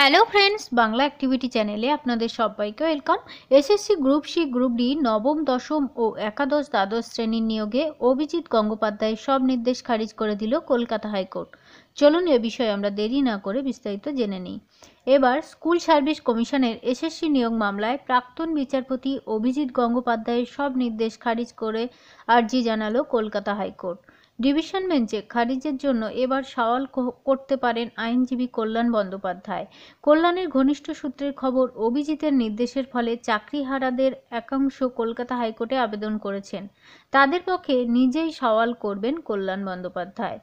Hello friends, Bangla activity চ্যানেলে আপনাদের সবাইকে welcome. SSC group C, group D নবম, দশম ও একাদশ দ্বাদশ শ্রেণীর নিয়োগে অভিজিৎ গঙ্গোপাধ্যায়ের সব নির্দেশ খারিজ করে দিল কলকাতা হাইকোর্ট। চলুন এ বিষয়ে আমরা দেরি না করে বিস্তারিত জেনে নিই। এবার স্কুল সার্ভিস কমিশনের এসএসসি নিয়োগ মামলায় প্রাক্তন বিচারপতি অভিজিৎ গঙ্গোপাধ্যায়ের সব নির্দেশ খারিজ করে আর্জি জানালো কলকাতা হাইকোর্ট। ডিভিশন বেঞ্চে খারিজের জন্য এবার সওয়াল করতে পারেন আইনজীবী কল্যাণ বন্দ্যোপাধ্যায়। কল্যাণের ঘনিষ্ঠ সূত্রের খবর, অভিজিতের নির্দেশের ফলে চাকরিহারাদের একাংশ কলকাতা হাইকোর্টে আবেদন করেছেন। তাদের পক্ষে নিজেই সওয়াল করবেন কল্যাণ বন্দ্যোপাধ্যায়।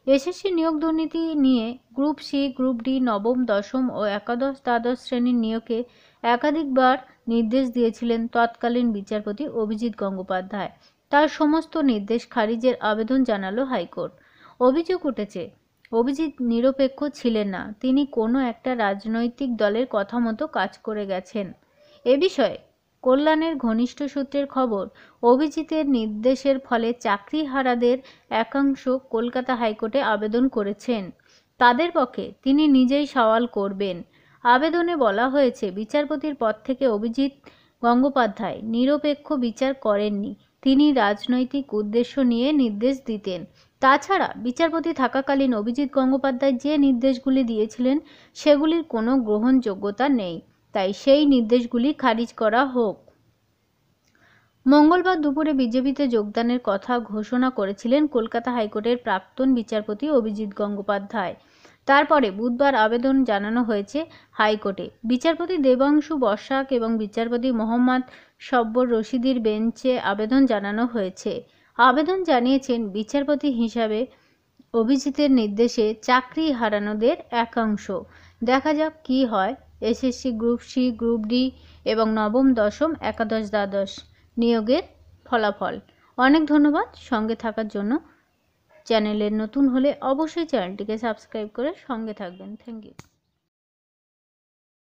এসএসসি নিয়োগ দুর্নীতি নিয়ে গ্রুপ সি, গ্রুপ ডি নবম, দশম ও একাদশ দ্বাদশ শ্রেণীর নিয়োগে একাধিকবার নির্দেশ দিয়েছিলেন তৎকালীন বিচারপতি অভিজিৎ গঙ্গোপাধ্যায়। তার সমস্ত নির্দেশ খারিজের আবেদন জানালো হাইকোর্ট। অভিযোগ উঠেছে, অভিজিৎ নিরপেক্ষ ছিলেন না, তিনি কোনো একটা রাজনৈতিক দলের কথা মতো কাজ করে গেছেন। এ বিষয়ে কল্যাণের ঘনিষ্ঠ সূত্রের খবর, অভিজিতের নির্দেশের ফলে চাকরিহারাদের একাংশ কলকাতা হাইকোর্টে আবেদন করেছেন। তাদের পক্ষে তিনি নিজেই সওয়াল করবেন। আবেদনে বলা হয়েছে, বিচারপতির পদ থেকে অভিজিৎ গঙ্গোপাধ্যায় নিরপেক্ষ বিচার করেননি, তিনি রাজনৈতিক উদ্দেশ্য নিয়ে নির্দেশ দিতেন। তাছাড়া বিচারপতি থাকাকালীন অভিজিৎ গঙ্গোপাধ্যায় যে নির্দেশগুলি দিয়েছিলেন সেগুলির কোনো গ্রহণযোগ্যতা নেই, তাই সেই নির্দেশগুলি খারিজ করা হোক। মঙ্গলবার দুপুরে বিজেপিতে যোগদানের কথা ঘোষণা করেছিলেন কলকাতা হাইকোর্টের প্রাক্তন বিচারপতি অভিজিৎ গঙ্গোপাধ্যায়। তারপরে বুধবার আবেদন জানানো হয়েছে হাইকোর্টে। বিচারপতি দেবাংশু বসাক এবং বিচারপতি মোহাম্মদ সব্বর রশিদির বেঞ্চে আবেদন জানানো হয়েছে। আবেদন জানিয়েছেন বিচারপতি হিসাবে অভিজিতের নির্দেশে চাকরি হারানোদের একাংশ। দেখা যাক কি হয় SSC group C, group D এবং নবম, দশম, একাদশ দ্বাদশ নিয়োগের ফলাফল। অনেক ধন্যবাদ সঙ্গে থাকার জন্য। চ্যানেলের নতুন হলে অবশ্যই চ্যানেলটিকে সাবস্ক্রাইব করে সঙ্গে থাকবেন। Thank you.